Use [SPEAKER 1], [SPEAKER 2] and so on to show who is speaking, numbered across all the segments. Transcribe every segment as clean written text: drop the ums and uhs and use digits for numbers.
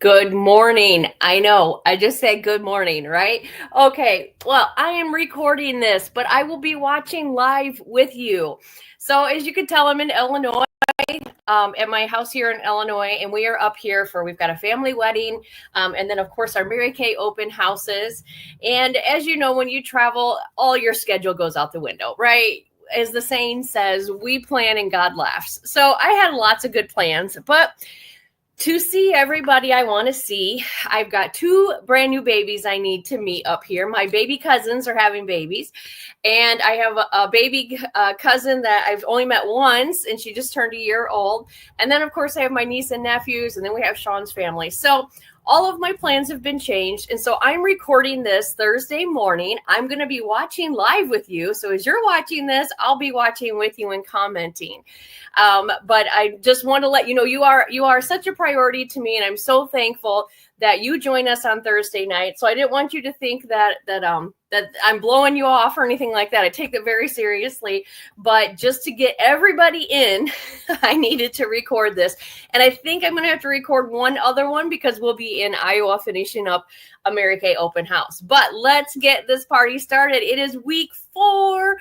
[SPEAKER 1] Good morning. I know. I just said good morning, right? Okay. Well, I am recording this, but I will be watching live with you. So, as you can tell, I'm in Illinois, at my house here in Illinois, and we are up here we've got a family wedding, and then, of course, our Mary Kay open houses. And as you know, when you travel, all your schedule goes out the window, right? As the saying says, we plan and God laughs. So, I had lots of good plans, but to see everybody I want to see, I've got two brand new babies I need to meet up here. My baby cousins are having babies, and I have a baby cousin that I've only met once, and she just turned a year old. And then, of course, I have my niece and nephews, and then we have Sean's family. So all of my plans have been changed. And so I'm recording this Thursday morning. I'm going to be watching live with you. So as you're watching this, I'll be watching with you and commenting. But I just want to let you know you are such a priority to me, and I'm so thankful that you join us on Thursday night. So I didn't want you to think that I'm blowing you off or anything like that. I take that very seriously, but just to get everybody in, I needed to record this. And I think I'm going to have to record one other one because we'll be in Iowa finishing up a Mary Kay open house. But let's get this party started. It is week four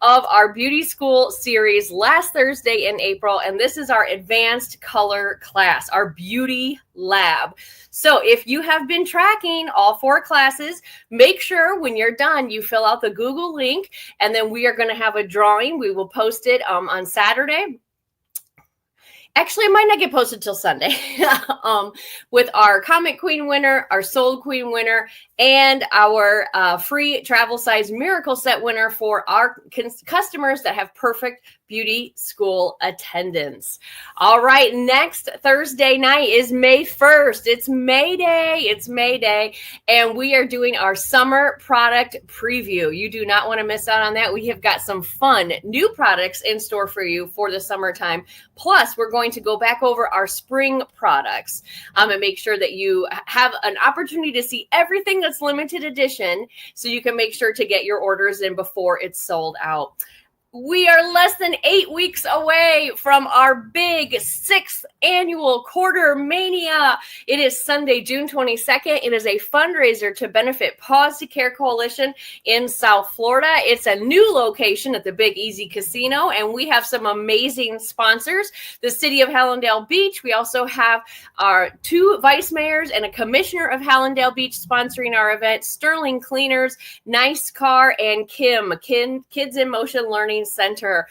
[SPEAKER 1] of our beauty school series, last Thursday in April. And this is our advanced color class, our beauty lab. So if you have been tracking all 4 classes, make sure when you're done, you fill out the Google link, and then we are going to have a drawing. We will post it on Saturday. Actually, it might not get posted till Sunday with our Comment Queen winner, our Sold Queen winner, and our free travel size miracle set winner for our customers that have perfect beauty school attendance. All right, next Thursday night is May 1st. It's May Day, and we are doing our summer product preview. You do not want to miss out on that. We have got some fun new products in store for you for the summertime. Plus, we're going to go back over our spring products and make sure that you have an opportunity to see everything that's limited edition, so you can make sure to get your orders in before it's sold out. We are less than 8 weeks away from our big 6th annual Quarter Mania. It is Sunday, June 22nd. It is a fundraiser to benefit Paws to Care Coalition in South Florida. It's a new location at the Big Easy Casino, and we have some amazing sponsors. The City of Hallandale Beach. We also have our 2 vice mayors and a commissioner of Hallandale Beach sponsoring our event, Sterling Cleaners, Nice Car, and Kids in Motion Learning Center.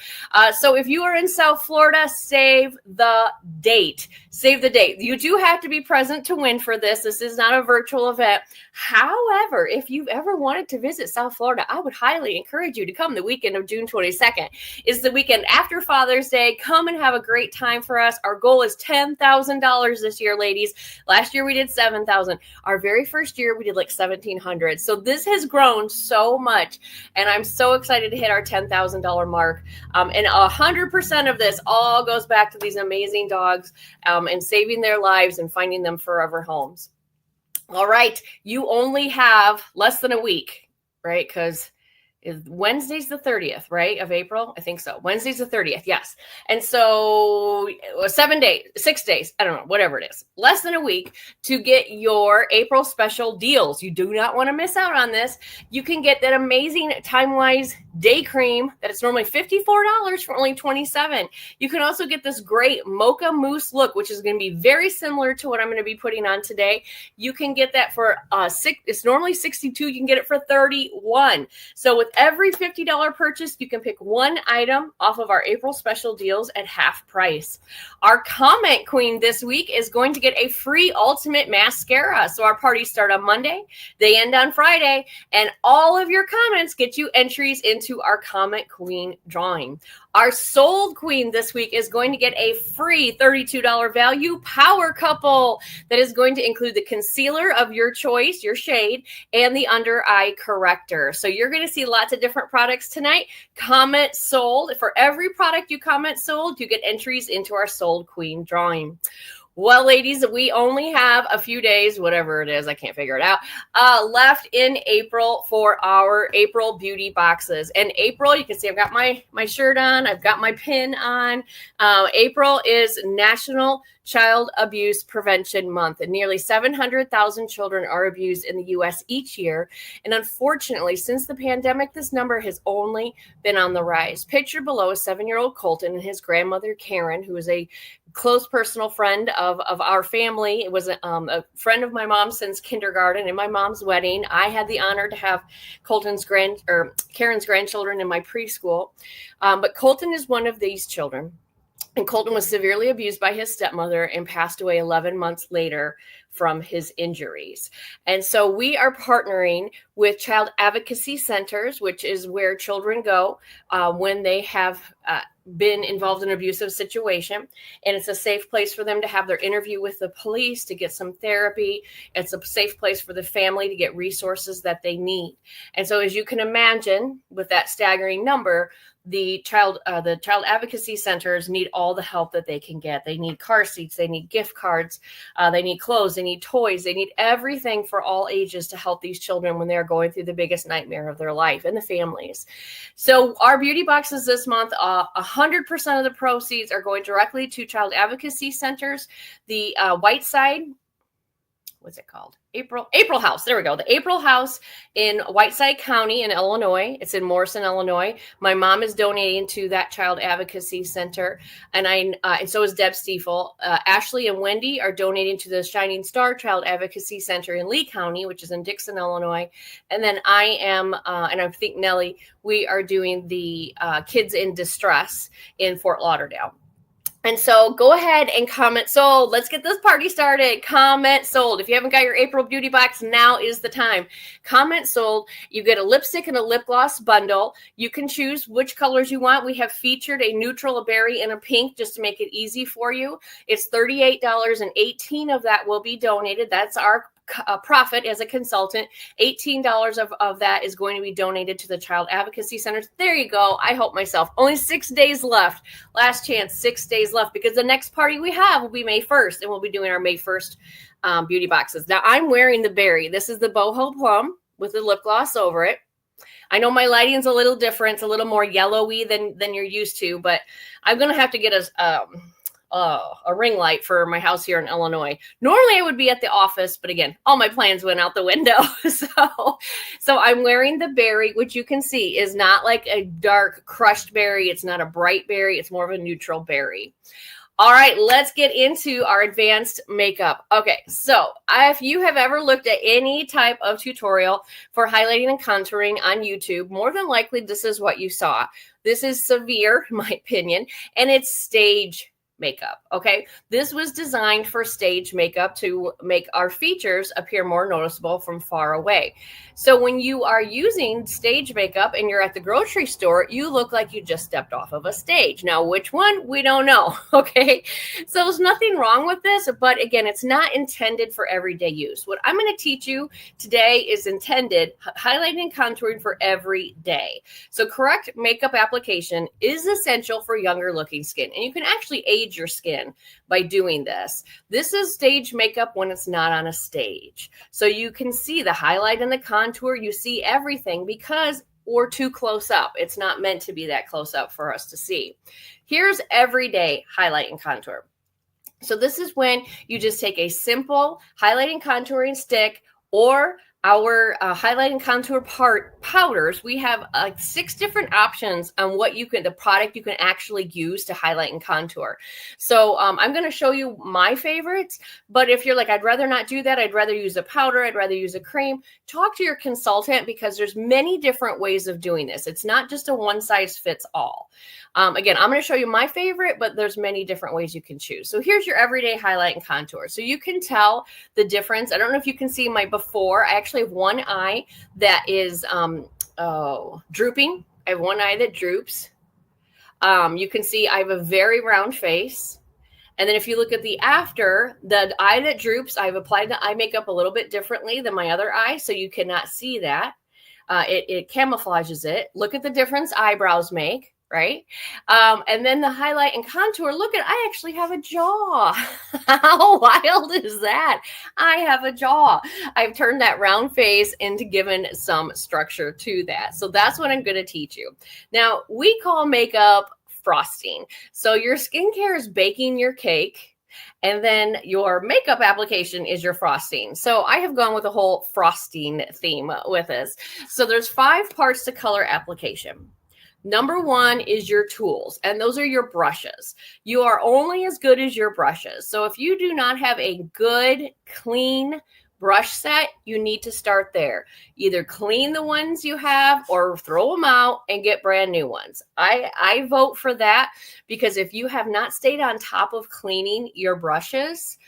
[SPEAKER 1] So if you are in South Florida, save the date. Save the date. You do have to be present to win for this. This is not a virtual event. However, if you've ever wanted to visit South Florida, I would highly encourage you to come the weekend of June 22nd. It's the weekend after Father's Day. Come and have a great time for us. Our goal is $10,000 this year, ladies. Last year we did $7,000. Our very first year we did like $1,700. So this has grown so much, and I'm so excited to hit our $10,000 mark. And 100% of this all goes back to these amazing dogs and saving their lives and finding them forever homes. All right, you only have less than a week, right? Because Wednesday's the 30th, right, of April? I think so. Wednesday's the 30th, yes. And so 6 days, I don't know, whatever it is, less than a week to get your April special deals. You do not want to miss out on this. You can get that amazing Time-Wise day cream that is normally $54 for only $27. You can also get this great mocha mousse look, which is going to be very similar to what I'm going to be putting on today. You can get that for it's normally $62. You can get it for $31. So with every $50 purchase, you can pick one item off of our April special deals at half price. Our Comment Queen this week is going to get a free ultimate mascara. So our parties start on Monday, they end on Friday, and all of your comments get you entries into our Comment Queen drawing. Our Sold Queen this week is going to get a free $32 value Power Couple that is going to include the concealer of your choice, your shade, and the under eye corrector. So you're going to see lots of different products tonight. Comment Sold. For every product you comment Sold, you get entries into our Sold Queen drawing. Well, ladies, we only have a few days, whatever it is, I can't figure it out, left in April for our April beauty boxes. And April, you can see I've got my shirt on, I've got my pin on. April is National Child Abuse Prevention Month. And nearly 700,000 children are abused in the U.S. each year. And unfortunately, since the pandemic, this number has only been on the rise. Pictured below is 7-year-old Colton and his grandmother, Karen, who is a close personal friend of our family. It was a friend of my mom since kindergarten. In my mom's wedding, I had the honor to have Karen's grandchildren in my preschool. But Colton is one of these children. And Colton was severely abused by his stepmother and passed away 11 months later from his injuries. And so we are partnering with child advocacy centers, which is where children go when they have been involved in an abusive situation. And it's a safe place for them to have their interview with the police, to get some therapy. It's a safe place for the family to get resources that they need. And so as you can imagine, with that staggering number, the child advocacy centers need all the help that they can get. They need car seats, they need gift cards, they need clothes, they need toys, they need everything for all ages to help these children when they're going through the biggest nightmare of their life, and the families. So our beauty boxes this month, 100% of the proceeds are going directly to child advocacy centers. The White Side, what's it called? April House. There we go. The April House in Whiteside County in Illinois. It's in Morrison, Illinois. My mom is donating to that child advocacy center, and and so is Deb Stiefel. Ashley and Wendy are donating to the Shining Star Child Advocacy Center in Lee County, which is in Dixon, Illinois. And then I am, and I think Nellie, we are doing the Kids in Distress in Fort Lauderdale. And so go ahead and comment sold. Let's get this party started. Comment sold. If you haven't got your April beauty box, now is the time. Comment sold. You get a lipstick and a lip gloss bundle. You can choose which colors you want. We have featured a neutral, a berry, and a pink just to make it easy for you. It's $38 and 18 of that will be donated. That's our profit as a consultant. $18 of that is going to be donated to the child advocacy centers. There you go. I help myself. Only 6 days left. Last chance, 6 days left, because the next party we have will be May 1st, and we'll be doing our May 1st beauty boxes. Now I'm wearing the berry. This is the boho plum with the lip gloss over it. I know my lighting's a little different. It's a little more yellowy than you're used to, but I'm going to have to get a ring light for my house here in Illinois. Normally I would be at the office, but again, all my plans went out the window. So I'm wearing the berry, which you can see is not like a dark crushed berry. It's not a bright berry. It's more of a neutral berry. All right, let's get into our advanced makeup. Okay, so if you have ever looked at any type of tutorial for highlighting and contouring on YouTube, more than likely this is what you saw. This is severe, in my opinion, and it's stage makeup. Okay, this was designed for stage makeup to make our features appear more noticeable from far away. So when you are using stage makeup and you're at the grocery store, you look like you just stepped off of a stage. Now, which one? We don't know. Okay, so there's nothing wrong with this, but again, it's not intended for everyday use. What I'm going to teach you today is intended highlighting and contouring for every day. So correct makeup application is essential for younger looking skin, and you can actually age your skin by doing this. This is stage makeup when it's not on a stage. So you can see the highlight and the contour. You see everything because we're too close up. It's not meant to be that close up for us to see. Here's everyday highlight and contour. So this is when you just take a simple highlighting contouring stick or our highlight and contour powders. We have 6 different options on what the product you can actually use to highlight and contour. So I'm going to show you my favorites, but if you're like, I'd rather not do that, I'd rather use a powder, I'd rather use a cream, talk to your consultant, because there's many different ways of doing this. It's not just a one size fits all. Again, I'm going to show you my favorite, but there's many different ways you can choose. So here's your everyday highlight and contour. So you can tell the difference. I don't know if you can see my before. I actually have one eye that is drooping. I have one eye that droops. You can see I have a very round face. And then if you look at the after, the eye that droops, I've applied the eye makeup a little bit differently than my other eye, so you cannot see that. It camouflages it. Look at the difference eyebrows make. Right? And then the highlight and contour, look at, I actually have a jaw. How wild is that? I have a jaw. I've turned that round face into given some structure to that. So that's what I'm going to teach you. Now, we call makeup frosting. So your skincare is baking your cake. And then your makeup application is your frosting. So I have gone with a whole frosting theme with this. So there's 5 parts to color application. Number 1 is your tools, and those are your brushes. You are only as good as your brushes. So if you do not have a good, clean brush set, you need to start there. Either clean the ones you have or throw them out and get brand new ones. I vote for that, because if you have not stayed on top of cleaning your brushes,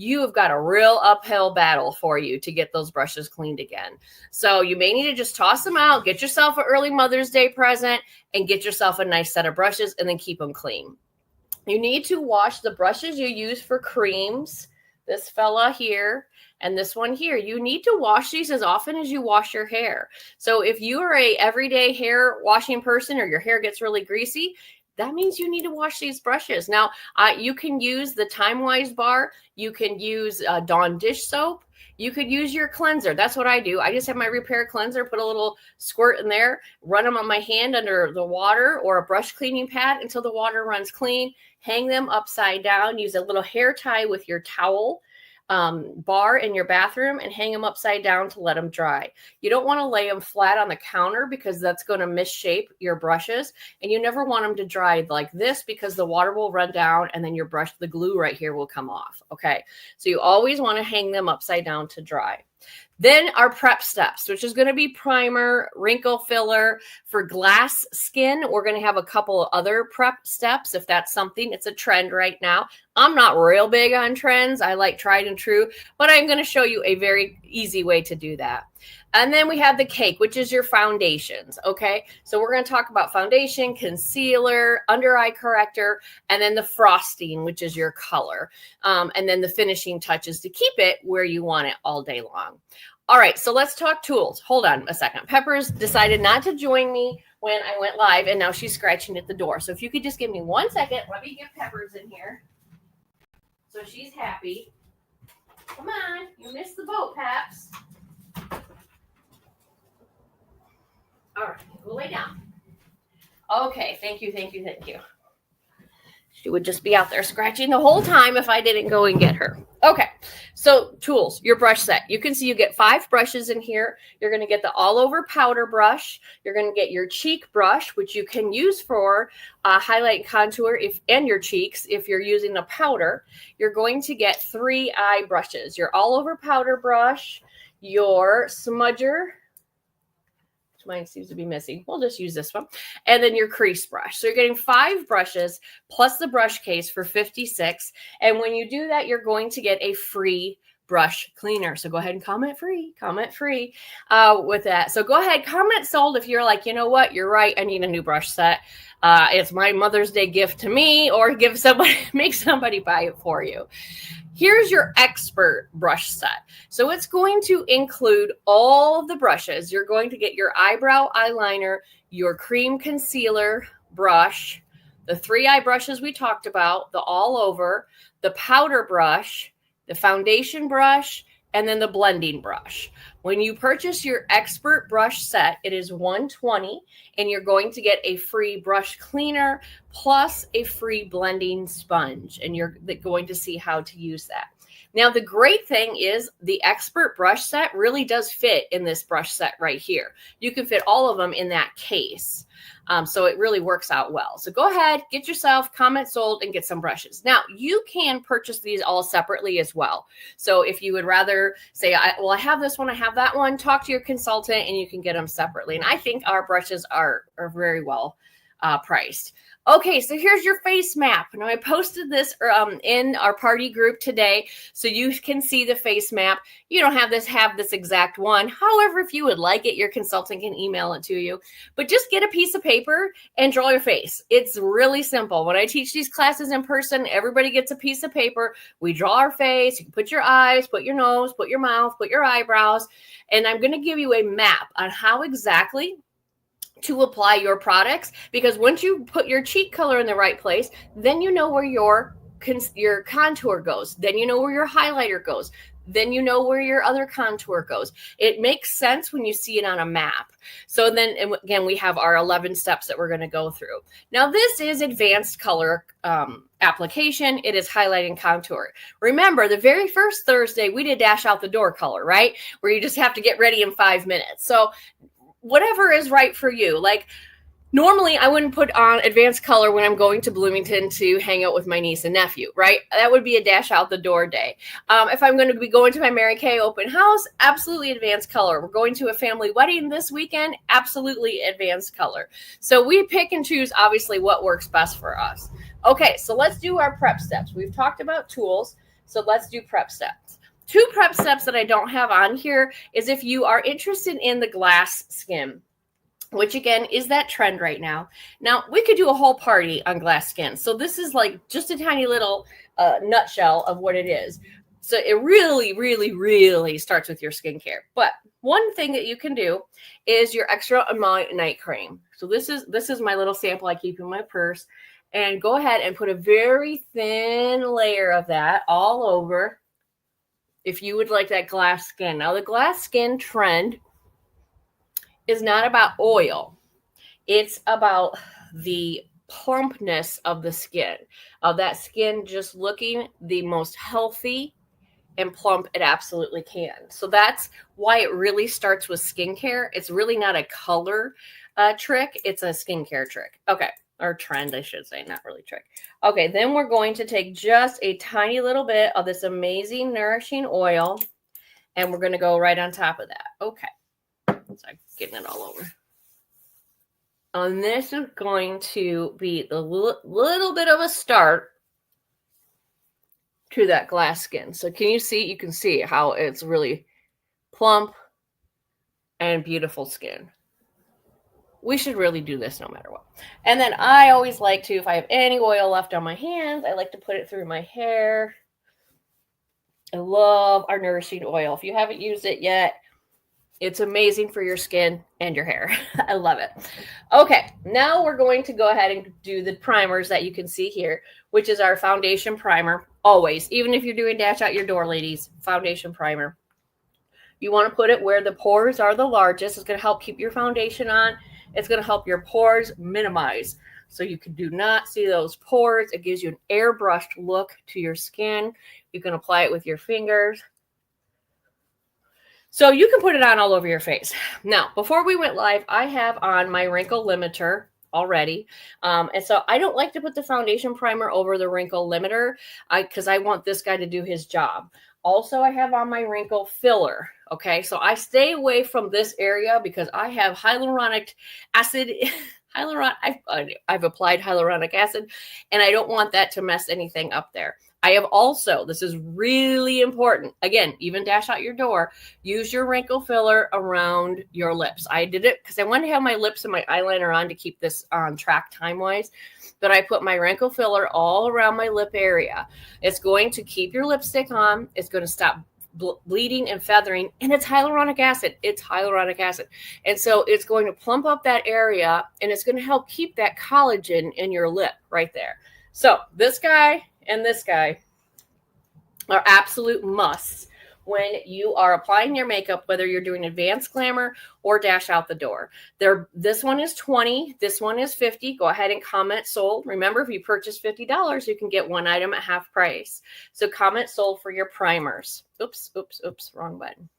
[SPEAKER 1] you have got a real uphill battle for you to get those brushes cleaned again. So you may need to just toss them out, get yourself an early Mother's Day present, and get yourself a nice set of brushes, and then keep them clean. You need to wash the brushes you use for creams, this fella here, and this one here. You need to wash these as often as you wash your hair. So if you are a everyday hair washing person, or your hair gets really greasy, that means you need to wash these brushes. Now, you can use the TimeWise bar. You can use Dawn dish soap. You could use your cleanser. That's what I do. I just have my repair cleanser, put a little squirt in there, run them on my hand under the water or a brush cleaning pad until the water runs clean. Hang them upside down. Use a little hair tie with your towel bar in your bathroom and hang them upside down to let them dry. You don't want to lay them flat on the counter, because that's going to misshape your brushes, and you never want them to dry like this, because the water will run down and then your brush, the glue right here, will come off. Okay, so you always want to hang them upside down to dry. Then our prep steps, which is going to be primer, wrinkle filler. For glass skin, we're going to have a couple of other prep steps if that's something. It's a trend right now. I'm not real big on trends. I like tried and true, but I'm going to show you a very easy way to do that. And then we have the cake, which is your foundations. Okay, so we're going to talk about foundation, concealer, under eye corrector, and then the frosting, which is your color. And then the finishing touches to keep it where you want it all day long. All right, so let's talk tools. Hold on a second. Peppers decided not to join me when I went live, and now she's scratching at the door. So if you could just give me 1 second, let me get Peppers in here so she's happy. Come on, you missed the boat, Peps. All right, go lay down. Okay, thank you. She would just be out there scratching the whole time if I didn't go and get her. Okay, so tools, your brush set. You can see you get 5 brushes in here. You're going to get the all-over powder brush. You're going to get your cheek brush, which you can use for highlight and contour and your cheeks if you're using a powder. You're going to get 3 eye brushes. Your all-over powder brush, your smudger, mine seems to be missing. We'll just use this one. And then your crease brush. So you're getting 5 brushes plus the brush case for $56. And when you do that, you're going to get a free brush cleaner. So go ahead and comment free with that. So go ahead, comment sold if you're like, you know what, you're right, I need a new brush set. It's my Mother's Day gift to me, or make somebody buy it for you. Here's your expert brush set. So it's going to include all of the brushes. You're going to get your eyebrow eyeliner, your cream concealer brush, the 3 eye brushes we talked about, the all over, the powder brush, the foundation brush, and then the blending brush. When you purchase your expert brush set, it is $120, and you're going to get a free brush cleaner plus a free blending sponge, and you're going to see how to use that. Now, the great thing is the expert brush set really does fit in this brush set right here. You can fit all of them in that case. So it really works out well. So go ahead, get yourself, comment sold, and get some brushes. Now, you can purchase these all separately as well. So if you would rather say, I have this one, I have that one, talk to your consultant and you can get them separately. And I think our brushes are very well priced. Okay, so here's your face map. Now I posted this in our party group today, so you can see the face map. You don't have this exact one. However, if you would like it, your consultant can email it to you. But just get a piece of paper and draw your face. It's really simple. When I teach these classes in person, everybody gets a piece of paper. We draw our face. You can put your eyes, put your nose, put your mouth, put your eyebrows. And I'm going to give you a map on how exactly to apply your products, because once you put your cheek color in the right place, then you know where your your contour goes. Then you know where your highlighter goes. Then you know where your other contour goes. It makes sense when you see it on a map. So then again, we have our 11 steps that we're going to go through. Now this is advanced color application. It is highlighting contour. Remember, the very first Thursday we did dash out the door color, right? Where you just have to get ready in 5 minutes. So whatever is right for you. Like, normally, I wouldn't put on advanced color when I'm going to Bloomington to hang out with my niece and nephew, right? That would be a dash out the door day. If I'm going to be going to my Mary Kay open house, absolutely advanced color. We're going to a family wedding this weekend, absolutely advanced color. So we pick and choose, obviously, what works best for us. Okay, so let's do our prep steps. We've talked about tools, so let's do prep steps. 2 prep steps that I don't have on here is if you are interested in the glass skin, which again is that trend right now. Now, we could do a whole party on glass skin. So this is like just a tiny little nutshell of what it is. So it really, really, really starts with your skincare. But one thing that you can do is your extra emollient night cream. So this is my little sample I keep in my purse. And go ahead and put a very thin layer of that all over if you would like that glass skin. Now, the glass skin trend is not about oil. It's about the plumpness of the skin, of that skin just looking the most healthy and plump it absolutely can. So that's why it really starts with skincare. It's really not a color trick. It's a skincare trick. Okay. Or trend, I should say, not really trick. Okay. Then we're going to take just a tiny little bit of this amazing nourishing oil, and we're going to go right on top of that. Okay. So I'm getting it all over. And this is going to be the little bit of a start to that glass skin. So can you see? You can see how it's really plump and beautiful skin. We should really do this no matter what. And then I always like to, if I have any oil left on my hands, I like to put it through my hair. I love our nourishing oil. If you haven't used it yet, it's amazing for your skin and your hair. I love it. Okay, now we're going to go ahead and do the primers that you can see here, which is our foundation primer. Always, even if you're doing dash out your door, ladies, foundation primer. You want to put it where the pores are the largest. It's going to help keep your foundation on. It's going to help your pores minimize. So you do not see those pores. It gives you an airbrushed look to your skin. You can apply it with your fingers. So you can put it on all over your face. Now, before we went live, I have on my wrinkle limiter already. And so I don't like to put the foundation primer over the wrinkle limiter because I want this guy to do his job. Also, I have on my wrinkle filler. Okay, so I stay away from this area because I have hyaluronic acid. I've applied hyaluronic acid, and I don't want that to mess anything up there. I have also, this is really important, again, even dash out your door, use your wrinkle filler around your lips. I did it because I wanted to have my lips and my eyeliner on to keep this on track time-wise, but I put my wrinkle filler all around my lip area. It's going to keep your lipstick on. It's going to stop bleeding and feathering, and it's hyaluronic acid. It's hyaluronic acid. And so it's going to plump up that area, and it's going to help keep that collagen in your lip right there. So this guy and this guy are absolute musts when you are applying your makeup, whether you're doing advanced glamour or dash out the door. This one is $20. This one is $50. Go ahead and comment sold. Remember, if you purchase $50, you can get one item at half price. So comment sold for your primers. Oops, wrong button.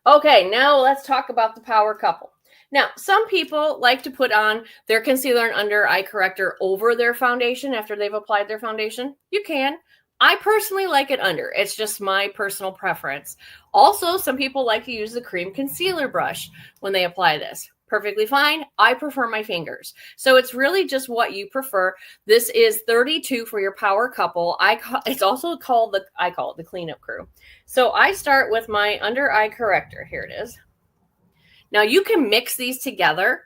[SPEAKER 1] Okay, now let's talk about the power couple. Now, some people like to put on their concealer and under eye corrector over their foundation after they've applied their foundation. You can. I personally like it under. It's just my personal preference. Also, some people like to use the cream concealer brush when they apply this. Perfectly fine. I prefer my fingers. So it's really just what you prefer. This is $32 for your power couple. It's also called I call it the cleanup crew. So I start with my under eye corrector. Here it is. Now you can mix these together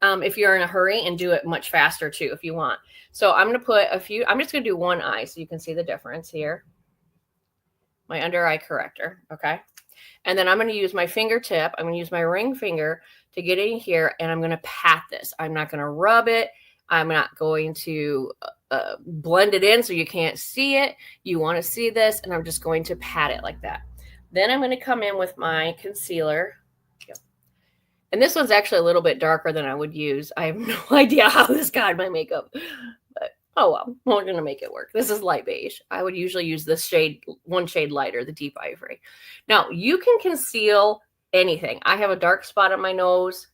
[SPEAKER 1] if you're in a hurry and do it much faster too if you want. So I'm going to put I'm just going to do one eye so you can see the difference here. My under eye corrector, okay? And then I'm going to use my fingertip. I'm going to use my ring finger to get in here, and I'm going to pat this. I'm not going to rub it. I'm not going to blend it in so you can't see it. You want to see this, and I'm just going to pat it like that. Then I'm going to come in with my concealer. Yep. And this one's actually a little bit darker than I would use. I have no idea how this got my makeup. But oh well, we're going to make it work. This is light beige. I would usually use this shade, one shade lighter, the deep ivory. Now, you can conceal anything. I have a dark spot on my nose,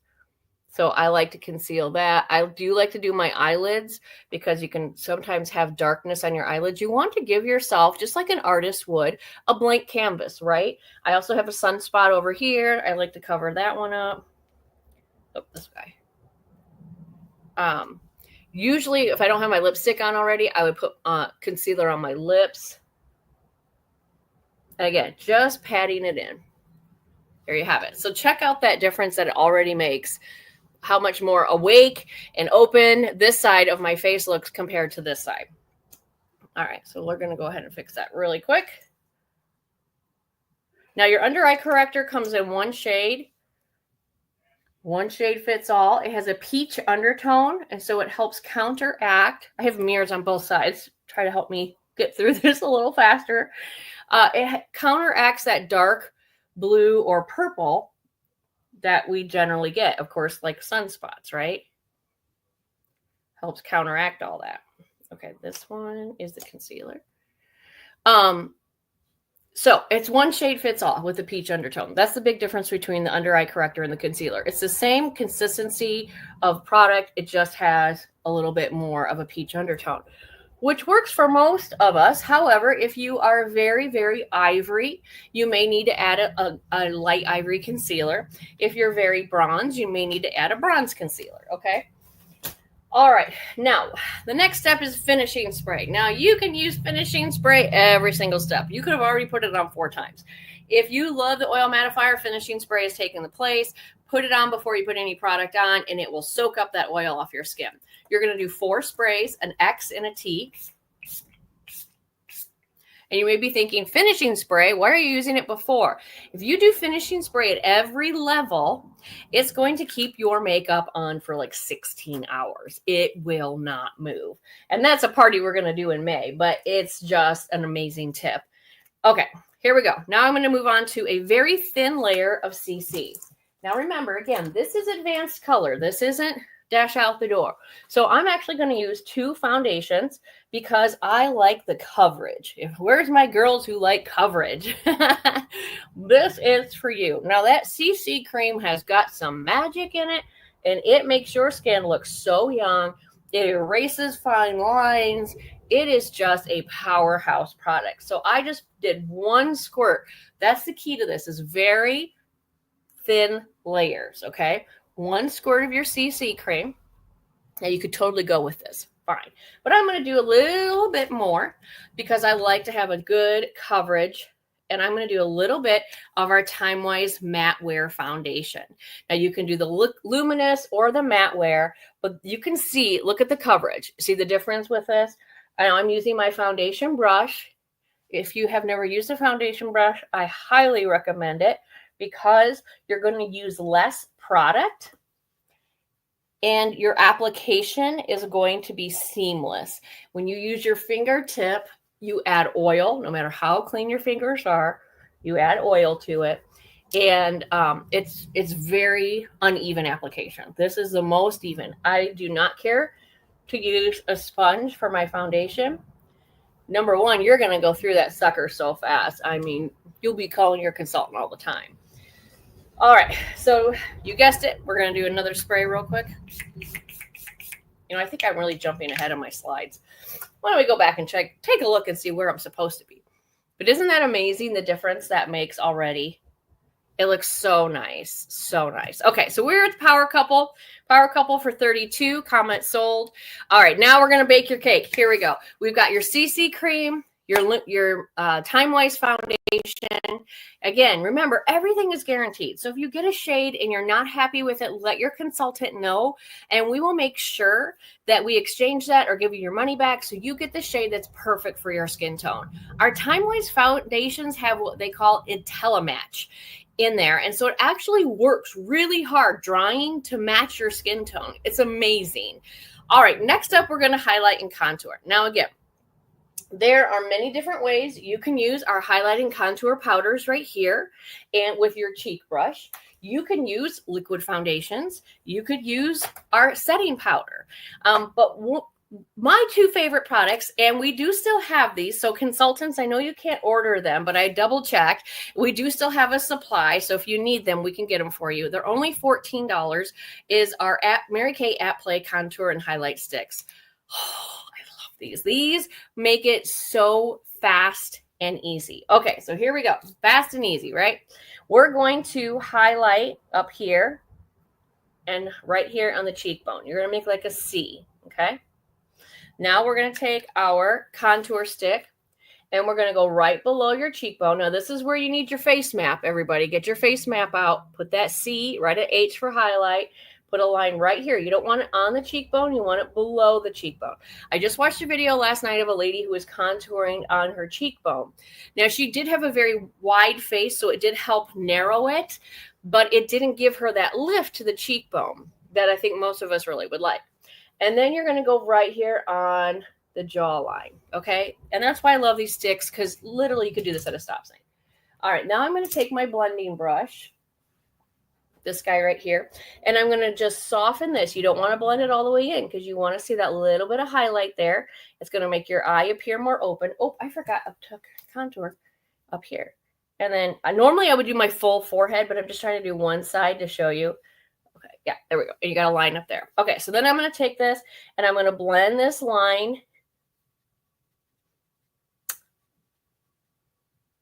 [SPEAKER 1] so I like to conceal that. I do like to do my eyelids because you can sometimes have darkness on your eyelids. You want to give yourself, just like an artist would, a blank canvas, right? I also have a sunspot over here. I like to cover that one up. Oh, this guy. Usually, if I don't have my lipstick on already, I would put concealer on my lips. And again, just patting it in. There you have it. So check out that difference that it already makes. How much more awake and open this side of my face looks compared to this side. All right, so we're going to go ahead and fix that really quick. Now your under eye corrector comes in one shade. One shade fits all. It has a peach undertone, and so it helps counteract. I have mirrors on both sides. Try to help me get through this a little faster. It counteracts that dark blue or purple that we generally get, of course, like sunspots, right? Helps counteract all that. Okay, this one is the concealer. So it's one shade fits all with the peach undertone. That's the big difference between the under eye corrector and the concealer. It's the same consistency of product. It just has a little bit more of a peach undertone, which works for most of us. However, if you are very, very ivory, you may need to add a light ivory concealer. If you're very bronze, you may need to add a bronze concealer, okay? All right, now the next step is finishing spray. Now you can use finishing spray every single step. You could have already put it on 4 times. If you love the oil mattifier, finishing spray is taking the place. Put it on before you put any product on, and it will soak up that oil off your skin. You're going to do 4 sprays, an X and a T. And you may be thinking, finishing spray, why are you using it before? If you do finishing spray at every level, it's going to keep your makeup on for like 16 hours. It will not move. And that's a party we're going to do in May, but it's just an amazing tip. Okay, here we go. Now I'm going to move on to a very thin layer of CC. Now remember, again, this is advanced color. This isn't dash out the door. So I'm actually going to use 2 foundations because I like the coverage. Where's my girls who like coverage? This is for you. Now that CC cream has got some magic in it, and it makes your skin look so young. It erases fine lines. It is just a powerhouse product. So I just did 1 squirt. That's the key to this, is very thin layers, okay? 1 squirt of your CC cream. Now you could totally go with this, fine. But I'm going to do a little bit more because I like to have a good coverage. And I'm going to do a little bit of our Time Wise Matte Wear Foundation. Now you can do the luminous or the matte wear, but you can see, look at the coverage. See the difference with this? I'm using my foundation brush. If you have never used a foundation brush, I highly recommend it because you're going to use less product and your application is going to be seamless. When you use your fingertip, you add oil, no matter how clean your fingers are, you add oil to it. And it's very uneven application. This is the most even. I do not care to use a sponge for my foundation. Number one, you're going to go through that sucker so fast. I mean, you'll be calling your consultant all the time. All right, so you guessed it. We're going to do another spray real quick. You know, I think I'm really jumping ahead of my slides. Why don't we go back and take a look and see where I'm supposed to be. But isn't that amazing, the difference that makes already? It looks so nice, so nice. Okay, so we're at the Power Couple. Power Couple for 32, comment sold. All right, now we're going to bake your cake. Here we go. We've got your CC cream, your Time Wise foundation. Again, remember, everything is guaranteed. So if you get a shade and you're not happy with it, let your consultant know, and we will make sure that we exchange that or give you your money back so you get the shade that's perfect for your skin tone. Our Time Wise foundations have what they call IntelliMatch in there, and so it actually works really hard drying to match your skin tone. It's amazing. All right, next up, we're going to highlight and contour. Now, again, there are many different ways you can use our highlight and contour powders right here and with your cheek brush. You can use liquid foundations. You could use our setting powder. My two favorite products, and we do still have these. So consultants, I know you can't order them, but I double checked. We do still have a supply. So if you need them, we can get them for you. They're only $14 is our Mary Kay At Play Contour and Highlight Sticks. Oh, I love these. These make it so fast and easy. Okay, so here we go. Fast and easy, right? We're going to highlight up here and right here on the cheekbone. You're going to make like a C, okay? Now we're going to take our contour stick and we're going to go right below your cheekbone. Now this is where you need your face map, everybody. Get your face map out. Put that C right at H for highlight. Put a line right here. You don't want it on the cheekbone. You want it below the cheekbone. I just watched a video last night of a lady who was contouring on her cheekbone. Now she did have a very wide face, so it did help narrow it, but it didn't give her that lift to the cheekbone that I think most of us really would like. And then you're going to go right here on the jawline, okay? And that's why I love these sticks, because literally you could do this at a stop sign. All right, now I'm going to take my blending brush, this guy right here, and I'm going to just soften this. You don't want to blend it all the way in because you want to see that little bit of highlight there. It's going to make your eye appear more open. Oh, I forgot I took contour up here. And then normally I would do my full forehead, but I'm just trying to do one side to show you. Okay, yeah, there we go. And you got a line up there. Okay, so then I'm going to take this and I'm going to blend this line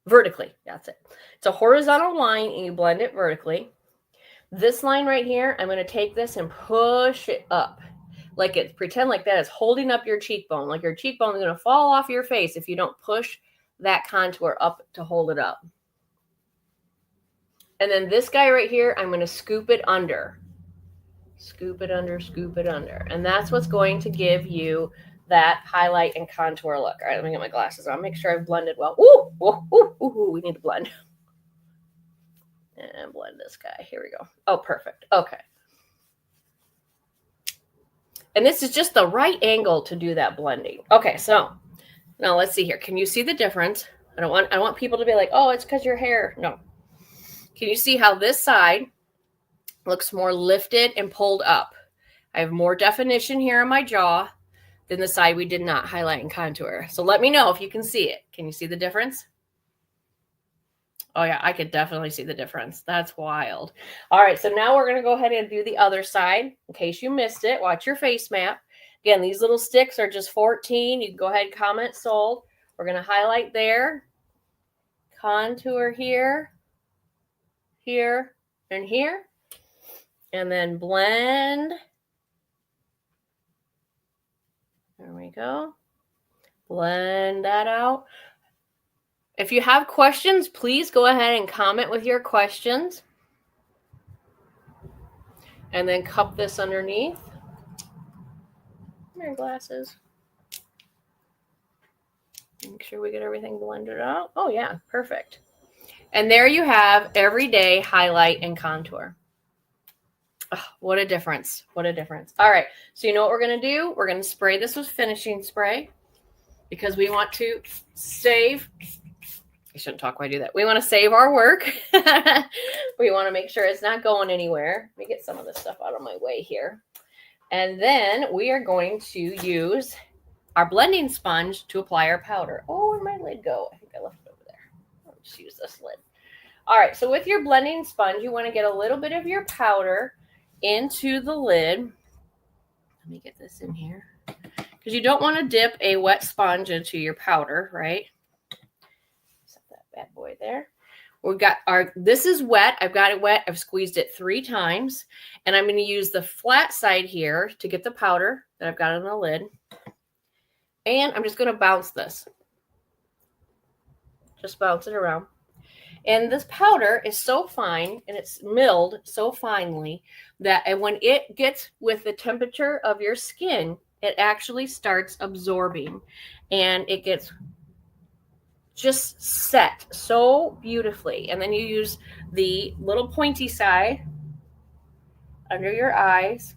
[SPEAKER 1] vertically. That's it. It's a horizontal line and you blend it vertically. This line right here, I'm going to take this and push it up. Like it, pretend like that is holding up your cheekbone. Like your cheekbone is going to fall off your face if you don't push that contour up to hold it up. And then this guy right here, I'm going to scoop it under. Scoop it under, scoop it under. And that's what's going to give you that highlight and contour look. All right, let me get my glasses on. Make sure I've blended well. Ooh, ooh, ooh, ooh, we need to blend. And blend this guy. Here we go. Oh, perfect. Okay. And this is just the right angle to do that blending. Okay, so now let's see here. Can you see the difference? I want people to be like, oh, it's because your hair. No. Can you see how this side looks more lifted and pulled up? I have more definition here on my jaw than the side we did not highlight and contour. So let me know if you can see it. Can you see the difference? Oh yeah, I could definitely see the difference. That's wild. All right, so now we're going to go ahead and do the other side. In case you missed it, watch your face map. Again, these little sticks are just 14. You can go ahead and comment sold. We're going to highlight there, contour here, here, and here, and then blend. There we go. Blend that out. If you have questions, please go ahead and comment with your questions. And then cup this underneath. Your glasses. Make sure we get everything blended out. Oh yeah, perfect. And there you have everyday highlight and contour. Oh, what a difference. What a difference. All right, so you know what we're going to do? We're going to spray this with finishing spray because we want to save... I shouldn't talk when I do that. We want to save our work. We want to make sure it's not going anywhere. Let me get some of this stuff out of my way here. And then we are going to use our blending sponge to apply our powder. Oh, where'd my lid go? I think I left it over there. I'll just use this lid. All right, so with your blending sponge, you want to get a little bit of your powder into the lid. Let me get this in here. Because you don't want to dip a wet sponge into your powder, right? Bad boy there. We've got this is wet. I've got it wet. I've squeezed it 3 times. And I'm going to use the flat side here to get the powder that I've got on the lid. And I'm just going to bounce this. Just bounce it around. And this powder is so fine and it's milled so finely that when it gets with the temperature of your skin, it actually starts absorbing and it gets just set so beautifully. And then you use the little pointy side under your eyes.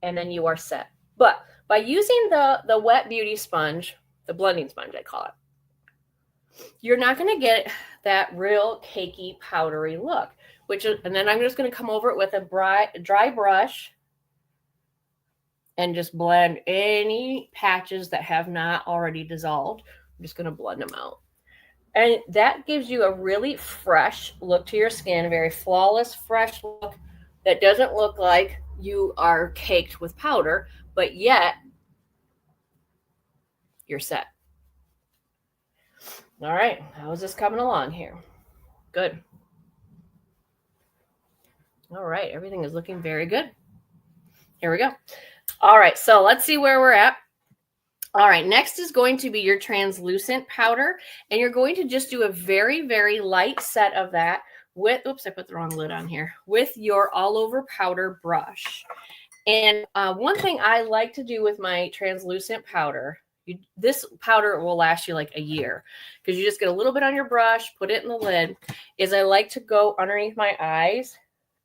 [SPEAKER 1] and then you are set. But by using the wet beauty sponge, the blending sponge I call it, you're not going to get that real cakey, powdery look. And then I'm just going to come over it with a dry brush and just blend any patches that have not already dissolved. I'm just going to blend them out. And that gives you a really fresh look to your skin, very flawless, fresh look that doesn't look like you are caked with powder, but yet you're set. All right, how is this coming along here? Good. All right, everything is looking very good. Here we go. All right, so let's see where we're at. All right, next is going to be your translucent powder, and you're going to just do a very, very light set of that with, oops, I put the wrong lid on here, with your all over powder brush. And one thing I like to do with my translucent powder, this powder will last you like a year because you just get a little bit on your brush, put it in the lid, is I like to go underneath my eyes,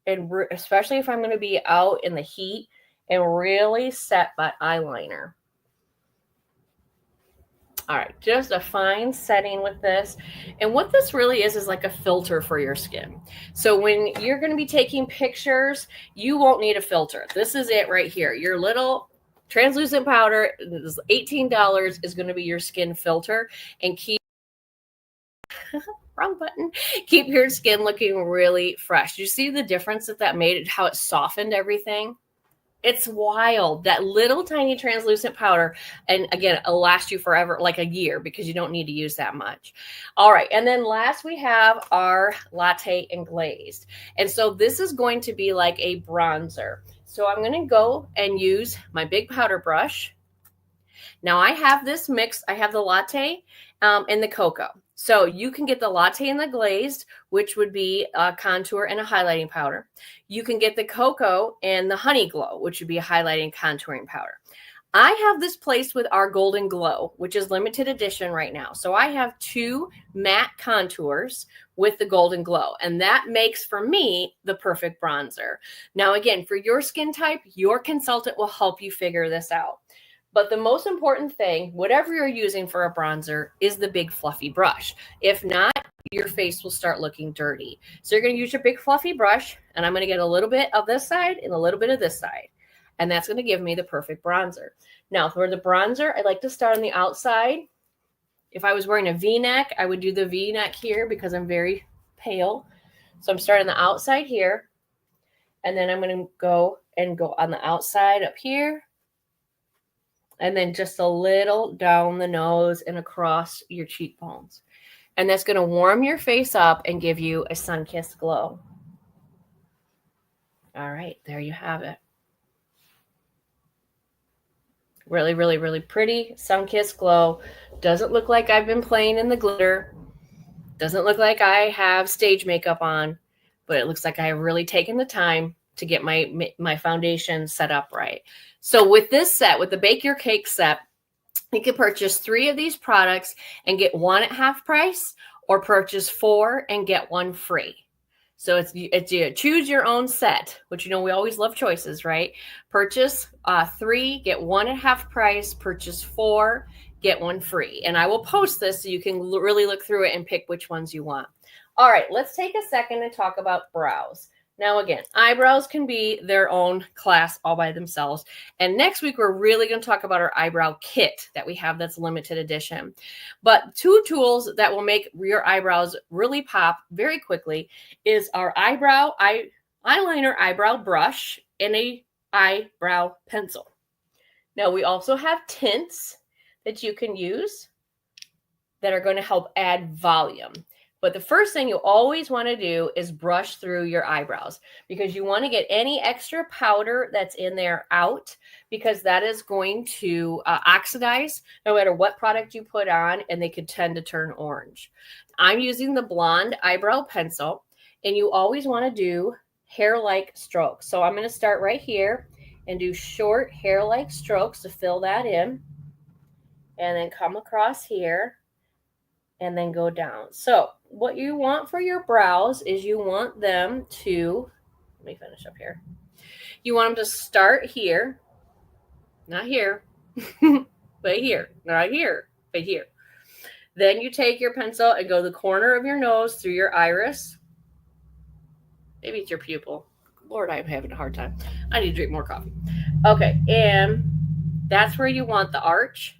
[SPEAKER 1] and especially if I'm going to be out in the heat, and really set my eyeliner. All right, just a fine setting with this. And what this really is like a filter for your skin. So when you're going to be taking pictures, you won't need a filter. This is it right here. Your little translucent powder, this $18, is going to be your skin filter and keep wrong button. Keep your skin looking really fresh. You see the difference that made, how it softened everything? It's wild. That little tiny translucent powder, and again, it'll last you forever, like a year, because you don't need to use that much. All right, and then last we have our Latte and Glazed. And so this is going to be like a bronzer. So I'm going to go and use my big powder brush. Now I have this mix. I have the Latte and the Cocoa. So you can get the Latte and the Glazed, which would be a contour and a highlighting powder. You can get the Cocoa and the Honey Glow, which would be a highlighting contouring powder. I have this placed with our Golden Glow, which is limited edition right now. So I have 2 matte contours with the Golden Glow, and that makes for me the perfect bronzer. Now, again, for your skin type, your consultant will help you figure this out. But the most important thing, whatever you're using for a bronzer, is the big fluffy brush. If not, your face will start looking dirty. So you're going to use your big fluffy brush, and I'm going to get a little bit of this side and a little bit of this side. And that's going to give me the perfect bronzer. Now, for the bronzer, I like to start on the outside. If I was wearing a V-neck, I would do the V-neck here because I'm very pale. So I'm starting the outside here. And then I'm going to go on the outside up here. And then just a little down the nose and across your cheekbones. And that's going to warm your face up and give you a sun-kissed glow. All right, there you have it. Really, really, really pretty sun-kissed glow. Doesn't look like I've been playing in the glitter. Doesn't look like I have stage makeup on, but it looks like I have really taken the time to get my foundation set up right. So with this set, with the Bake Your Cake set, you can purchase 3 of these products and get 1 at half price, or purchase 4 and get 1 free. So it's you choose your own set, which, you know, we always love choices, right? Purchase 3, get 1 at half price, purchase 4, get 1 free. And I will post this so you can really look through it and pick which ones you want. All right, let's take a second and talk about brows. Now, again, eyebrows can be their own class all by themselves. And next week, we're really going to talk about our eyebrow kit that we have that's limited edition. But 2 tools that will make your eyebrows really pop very quickly is our eyeliner eyebrow brush and a eyebrow pencil. Now, we also have tints that you can use that are going to help add volume. But the first thing you always want to do is brush through your eyebrows, because you want to get any extra powder that's in there out, because that is going to oxidize no matter what product you put on, and they could tend to turn orange. I'm using the blonde eyebrow pencil, and you always want to do hair-like strokes. So I'm going to start right here and do short hair-like strokes to fill that in, and then come across here and then go down. So what you want for your brows is you want them to, let me finish up here. You want them to start here Not here, but here. Not here, but here. Then you take your pencil and go the corner of your nose through your iris. Maybe it's your pupil. Lord, I'm having a hard time. I need to drink more coffee. Okay, and that's where you want the arch.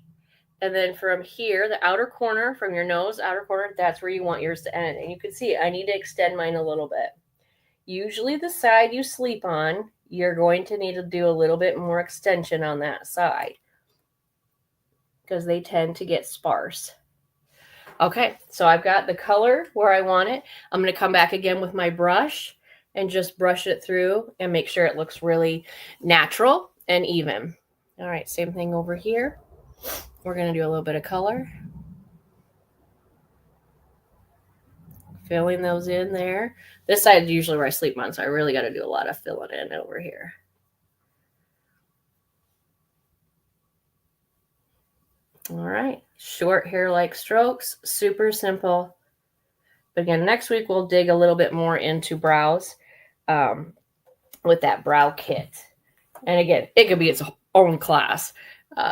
[SPEAKER 1] And then from here, the outer corner, from your nose, outer corner, that's where you want yours to end. And you can see I need to extend mine a little bit. Usually the side you sleep on, you're going to need to do a little bit more extension on that side because they tend to get sparse. Okay, so I've got the color where I want it. I'm going to come back again with my brush and just brush it through and make sure it looks really natural and even. All right, same thing over here. We're going to do a little bit of color. Filling those in there. This side is usually where I sleep on, so I really got to do a lot of filling in over here. All right, short hair-like strokes, super simple. But again, next week we'll dig a little bit more into brows with that brow kit. And again, it could be its own class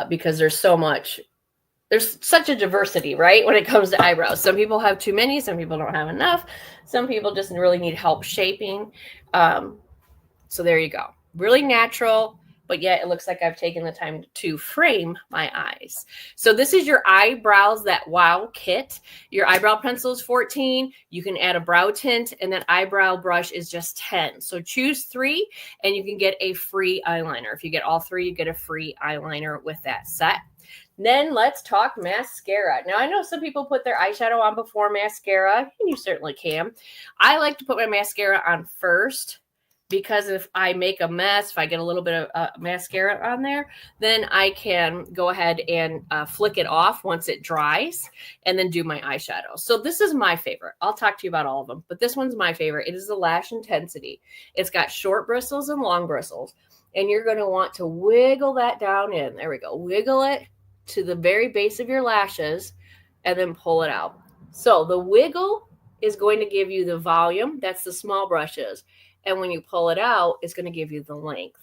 [SPEAKER 1] because there's such a diversity, right? When it comes to eyebrows. Some people have too many, some people don't have enough. Some people just really need help shaping. So there you go. Really natural, but yet it looks like I've taken the time to frame my eyes. So this is your eyebrows, that wow kit. Your eyebrow pencil is $14. You can add a brow tint, and that eyebrow brush is just $10. So choose 3 and you can get a free eyeliner. If you get all 3, you get a free eyeliner with that set. Then let's talk mascara. Now, I know some people put their eyeshadow on before mascara, and you certainly can. I like to put my mascara on first because if I make a mess, if I get a little bit of mascara on there, then I can go ahead and flick it off once it dries and then do my eyeshadow. So this is my favorite. I'll talk to you about all of them, but this one's my favorite. It is the Lash Intensity. It's got short bristles and long bristles, and you're going to want to wiggle that down in. There we go. Wiggle it to the very base of your lashes and then pull it out. So the wiggle is going to give you the volume. That's the small brushes. And when you pull it out, it's going to give you the length.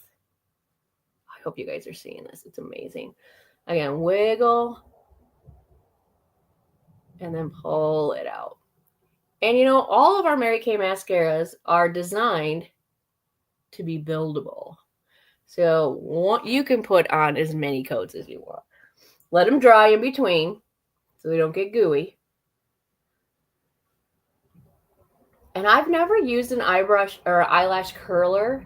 [SPEAKER 1] I hope you guys are seeing this. It's amazing. Again, wiggle and then pull it out. And you know, all of our Mary Kay mascaras are designed to be buildable. So you can put on as many coats as you want. Let them dry in between so they don't get gooey. And I've never used an eyebrush or eyelash curler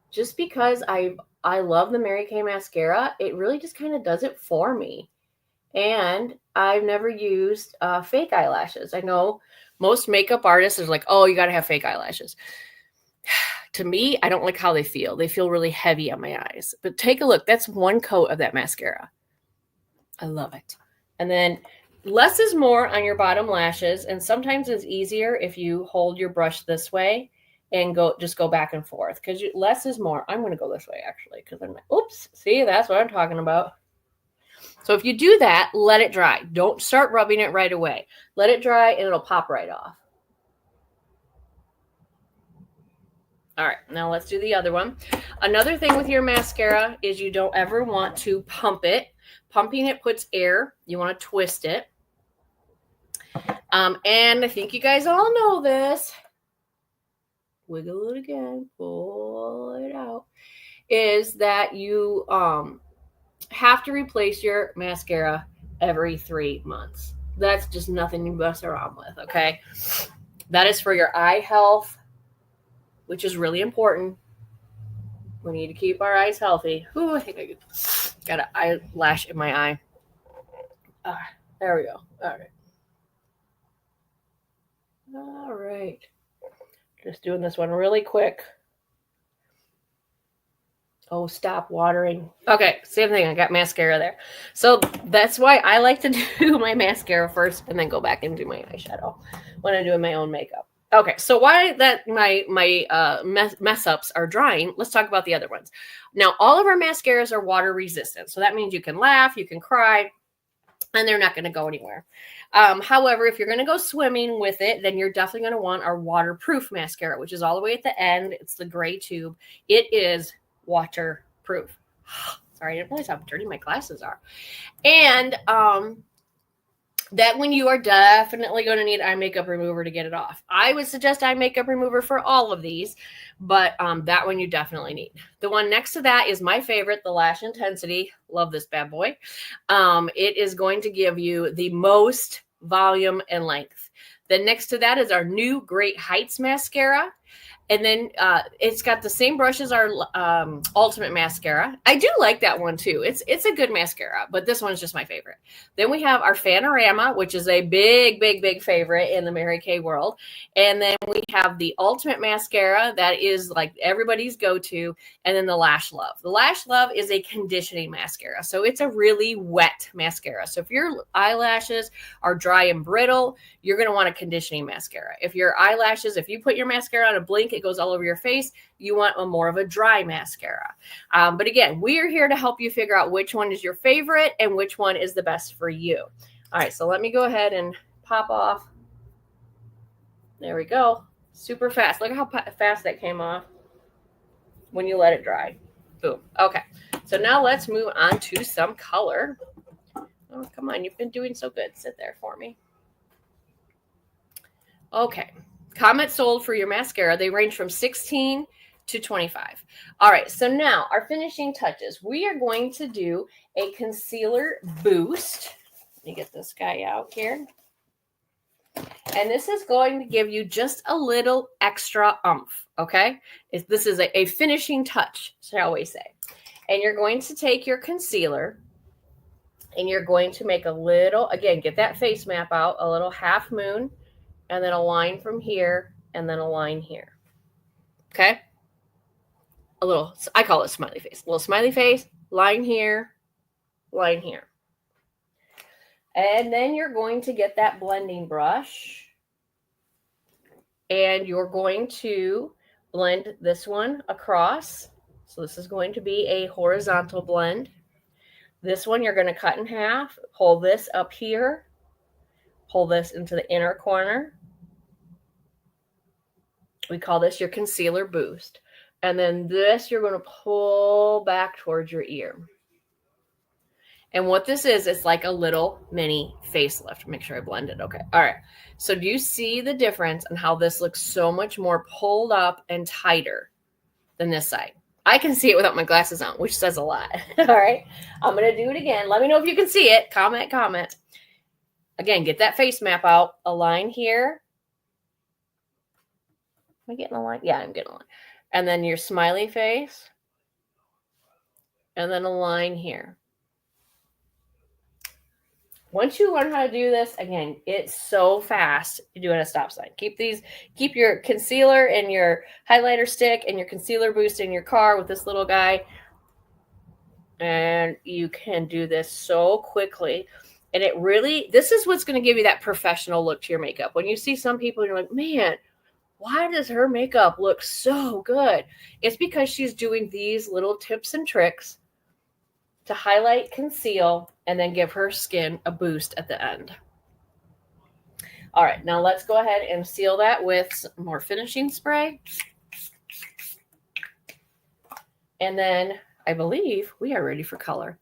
[SPEAKER 1] just because I love the Mary Kay mascara. It really just kind of does it for me. And I've never used fake eyelashes. I know most makeup artists are like, oh, you got to have fake eyelashes. To me, I don't like how they feel. They feel really heavy on my eyes. But take a look. That's one coat of that mascara. I love it. And then less is more on your bottom lashes. And sometimes it's easier if you hold your brush this way and just go back and forth because less is more. I'm going to go this way actually because oops, see, that's what I'm talking about. So if you do that, let it dry. Don't start rubbing it right away. Let it dry and it'll pop right off. All right, now let's do the other one. Another thing with your mascara is you don't ever want to pump it. Pumping it puts air. You want to twist it. And I think you guys all know this. Wiggle it again. Pull it out. Is that you have to replace your mascara every 3 months. That's just nothing you mess around with, okay? That is for your eye health, which is really important. We need to keep our eyes healthy. Ooh, I think I got an eyelash in my eye. There we go. All right. Just doing this one really quick. Oh, stop watering. Okay, same thing. I got mascara there. So that's why I like to do my mascara first and then go back and do my eyeshadow when I'm doing my own makeup. Okay, so why that my mess ups are drying, let's talk about the other ones. Now, all of our mascaras are water resistant. So that means you can laugh, you can cry, and they're not going to go anywhere. However, if you're going to go swimming with it, then you're definitely going to want our waterproof mascara, which is all the way at the end. It's the gray tube. It is waterproof. Sorry, I didn't realize how dirty my glasses are. And that one you are definitely going to need eye makeup remover to get it off. I would suggest eye makeup remover for all of these, but that one you definitely need. The one next to that is my favorite, the Lash Intensity. Love this bad boy. It is going to give you the most volume and length. Then next to that is our new Great Heights mascara. And then it's got the same brush as our Ultimate Mascara. I do like that one too. It's a good mascara, but this one's just my favorite. Then we have our Fanorama, which is a big, big, big favorite in the Mary Kay world. And then we have the Ultimate Mascara that is like everybody's go-to. And then the Lash Love. The Lash Love is a conditioning mascara. So it's a really wet mascara. So if your eyelashes are dry and brittle, you're going to want a conditioning mascara. If your eyelashes, if you put your mascara on a blink, it goes all over your face, you want a more of a dry mascara. But again, we are here to help you figure out which one is your favorite and which one is the best for you. All right, so let me go ahead and pop off. There we go. Super fast. Look how fast that came off when you let it dry. Boom. Okay, so now let's move on to some color. Oh, come on. You've been doing so good. Sit there for me. Okay. Comment sold for your mascara. They range from 16 to 25. All right. So now our finishing touches. We are going to do a concealer boost. Let me get this guy out here. And this is going to give you just a little extra oomph. Okay. This is a finishing touch, shall we say. And you're going to take your concealer and you're going to make a little, again, get that face map out, a little half moon. And then a line from here, and then a line here. Okay? A little, I call it smiley face. A little smiley face, line here, line here. And then you're going to get that blending brush. And you're going to blend this one across. So this is going to be a horizontal blend. This one you're going to cut in half, pull this up here, pull this into the inner corner. We call this your concealer boost. And then this you're going to pull back towards your ear. And what this is, it's like a little mini facelift. Make sure I blend it. Okay. All right. So do you see the difference in how this looks so much more pulled up and tighter than this side? I can see it without my glasses on, which says a lot. All right. I'm going to do it again. Let me know if you can see it. Comment. Again, get that face map out. A line here. Am I getting a line? Yeah, I'm getting a line. And then your smiley face. And then a line here. Once you learn how to do this, again, it's so fast to do at a stop sign. Keep your concealer and your highlighter stick and your concealer boost in your car with this little guy. And you can do this so quickly. And this is what's going to give you that professional look to your makeup. When you see some people, you're like, man, why does her makeup look so good? It's because she's doing these little tips and tricks to highlight, conceal, and then give her skin a boost at the end. All right, now let's go ahead and seal that with some more finishing spray. And then I believe we are ready for color.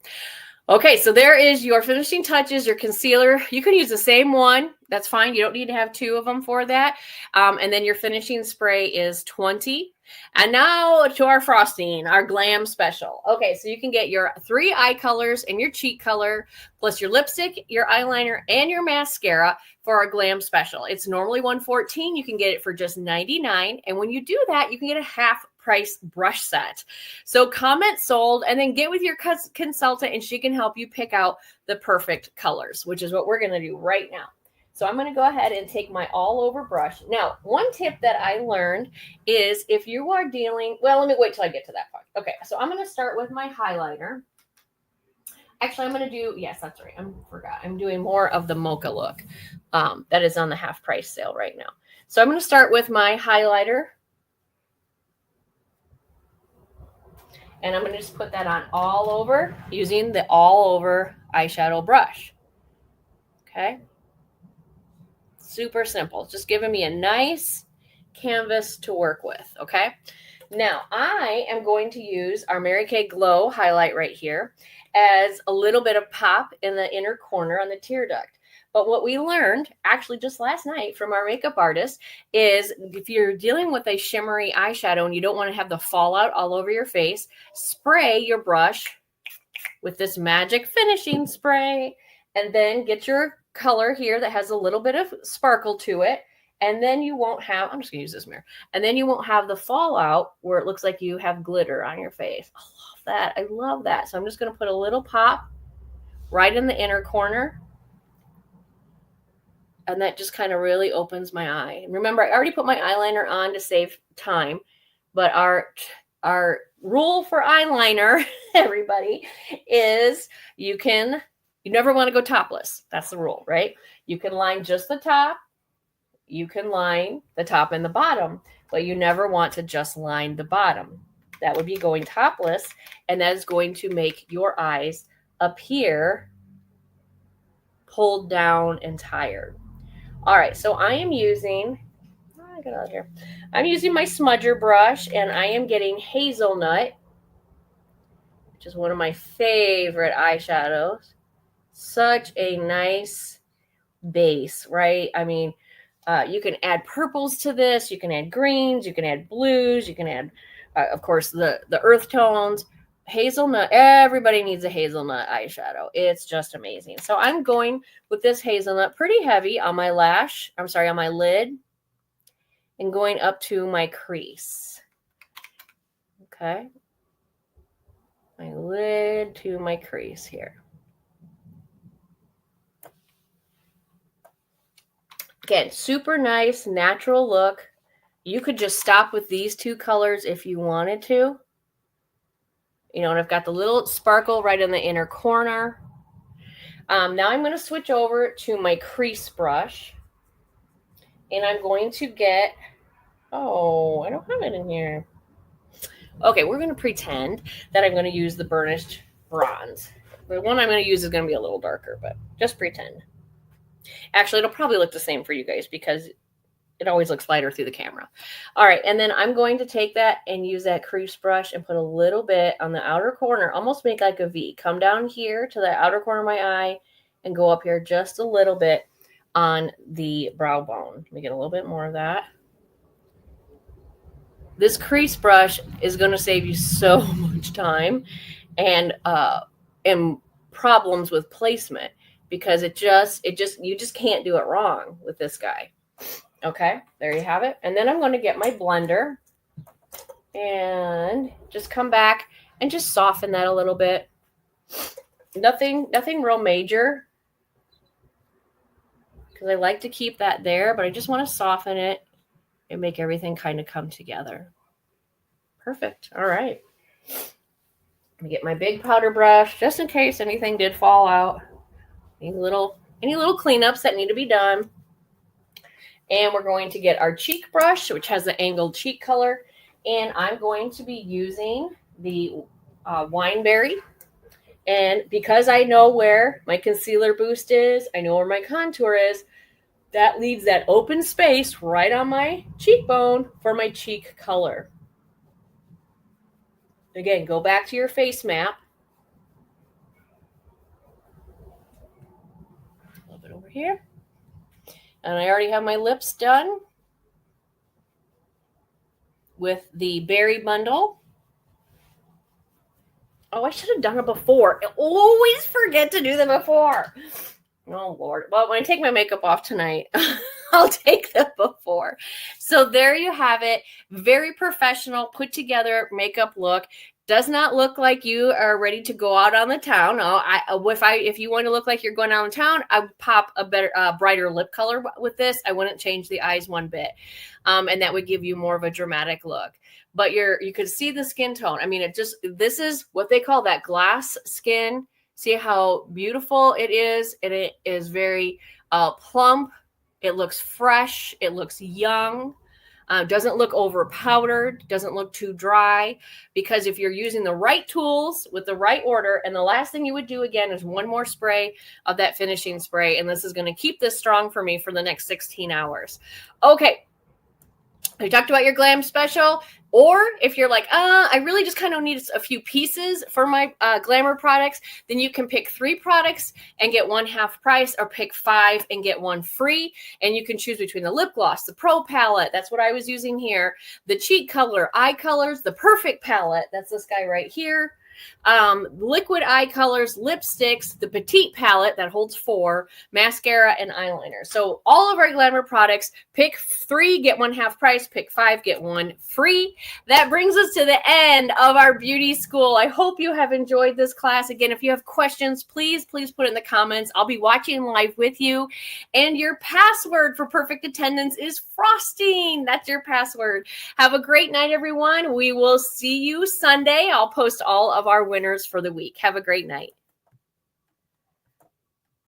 [SPEAKER 1] Okay, so there is your finishing touches, your concealer. You can use the same one. That's fine. You don't need to have two of them for that. And then your finishing spray is 20. And now to our frosting, our glam special. Okay, so you can get your 3 eye colors and your cheek color, plus your lipstick, your eyeliner, and your mascara for our glam special. It's normally $114. You can get it for just $99. And when you do that, you can get a half price brush set. So comment sold, and then get with your consultant and she can help you pick out the perfect colors, which is what we're going to do right now. So I'm going to go ahead and take my all over brush. Now, one tip that I learned is if you are dealing, well, let me wait till I get to that part. Okay, so I'm going to start with my highlighter. Actually, I'm going to do, yes, that's right. I forgot. I'm doing more of the mocha look that is on the half price sale right now. So I'm going to start with my highlighter. And I'm going to just put that on all over using the all over eyeshadow brush. Okay. Super simple. Just giving me a nice canvas to work with. Okay. Now, I am going to use our Mary Kay Glow highlight right here as a little bit of pop in the inner corner on the tear duct. But what we learned actually just last night from our makeup artist is if you're dealing with a shimmery eyeshadow and you don't want to have the fallout all over your face, spray your brush with this magic finishing spray and then get your color here that has a little bit of sparkle to it. And then you won't have, I'm just gonna use this mirror, and then you won't have the fallout where it looks like you have glitter on your face. I love that. I love that. So I'm just gonna put a little pop right in the inner corner. And that just kind of really opens my eye. Remember, I already put my eyeliner on to save time, but our rule for eyeliner, everybody, is you never want to go topless. That's the rule, right? You can line just the top. You can line the top and the bottom, but you never want to just line the bottom. That would be going topless, and that is going to make your eyes appear pulled down and tired. All right, so I am using, get out of here. I'm using my smudger brush, and I am getting Hazelnut, which is one of my favorite eyeshadows. Such a nice base, right? I mean, you can add purples to this. You can add greens. You can add blues. You can add, of course, the earth tones. Hazelnut. Everybody needs a hazelnut eyeshadow. It's just amazing. So I'm going with this hazelnut pretty heavy on my lash. I'm sorry, on my lid. And going up to my crease. Okay. My lid to my crease here. Again, super nice, natural look. You could just stop with these two colors if you wanted to. You know, and I've got the little sparkle right in the inner corner. Now I'm going to switch over to my crease brush. And I'm going to get, oh, I don't have it in here. Okay, we're going to pretend that I'm going to use the burnished bronze. The one I'm going to use is going to be a little darker, but just pretend. Actually, it'll probably look the same for you guys because it always looks lighter through the camera. All right, and then I'm going to take that and use that crease brush and put a little bit on the outer corner, almost make like a V. Come down here to the outer corner of my eye and go up here just a little bit on the brow bone. Let me get a little bit more of that. This crease brush is going to save you so much time and problems with placement. Because you just can't do it wrong with this guy. Okay, there you have it. And then I'm going to get my blender and just come back and just soften that a little bit. Nothing real major. Because I like to keep that there, but I just want to soften it and make everything kind of come together. Perfect. All right. Let me get my big powder brush just in case anything did fall out. Any little cleanups that need to be done. And we're going to get our cheek brush, which has the angled cheek color. And I'm going to be using the Wineberry. And because I know where my concealer boost is, I know where my contour is, that leaves that open space right on my cheekbone for my cheek color. Again, go back to your face map. Over here. And I already have my lips done with the berry bundle. Oh, I should have done it before. I always forget to do them before. Oh, Lord. Well, when I take my makeup off tonight, I'll take them before. So there you have it. Very professional, put together makeup look. Does not look like you are ready to go out on the town. No, if you want to look like you're going out on town, I would pop a better, brighter lip color with this. I wouldn't change the eyes one bit, and that would give you more of a dramatic look. But you could see the skin tone. I mean, this is what they call that glass skin. See how beautiful it is, and it is very plump. It looks fresh. It looks young. Doesn't look over powdered, doesn't look too dry, because if you're using the right tools with the right order, and the last thing you would do again is one more spray of that finishing spray, and this is going to keep this strong for me for the next 16 hours. Okay, We talked about your glam special, or if you're like, I really just kind of need a few pieces for my glamour products, then you can pick 3 products and get 1 half price, or pick 5 and get 1 free. And you can choose between the lip gloss, the Pro palette, that's what I was using here, the cheek color, eye colors, the Perfect palette, that's this guy right here, liquid eye colors, lipsticks, the Petite palette that holds 4, mascara, and eyeliner. So all of our glamour products, pick 3, get 1 half price, pick 5, get 1 free. That brings us to the end of our beauty school. I hope you have enjoyed this class. Again, if you have questions, please put it in the comments. I'll be watching live with you. And your password for perfect attendance is frosting. That's your password. Have a great night, everyone. We will see you Sunday. I'll post all of our winners for the week. Have a great night.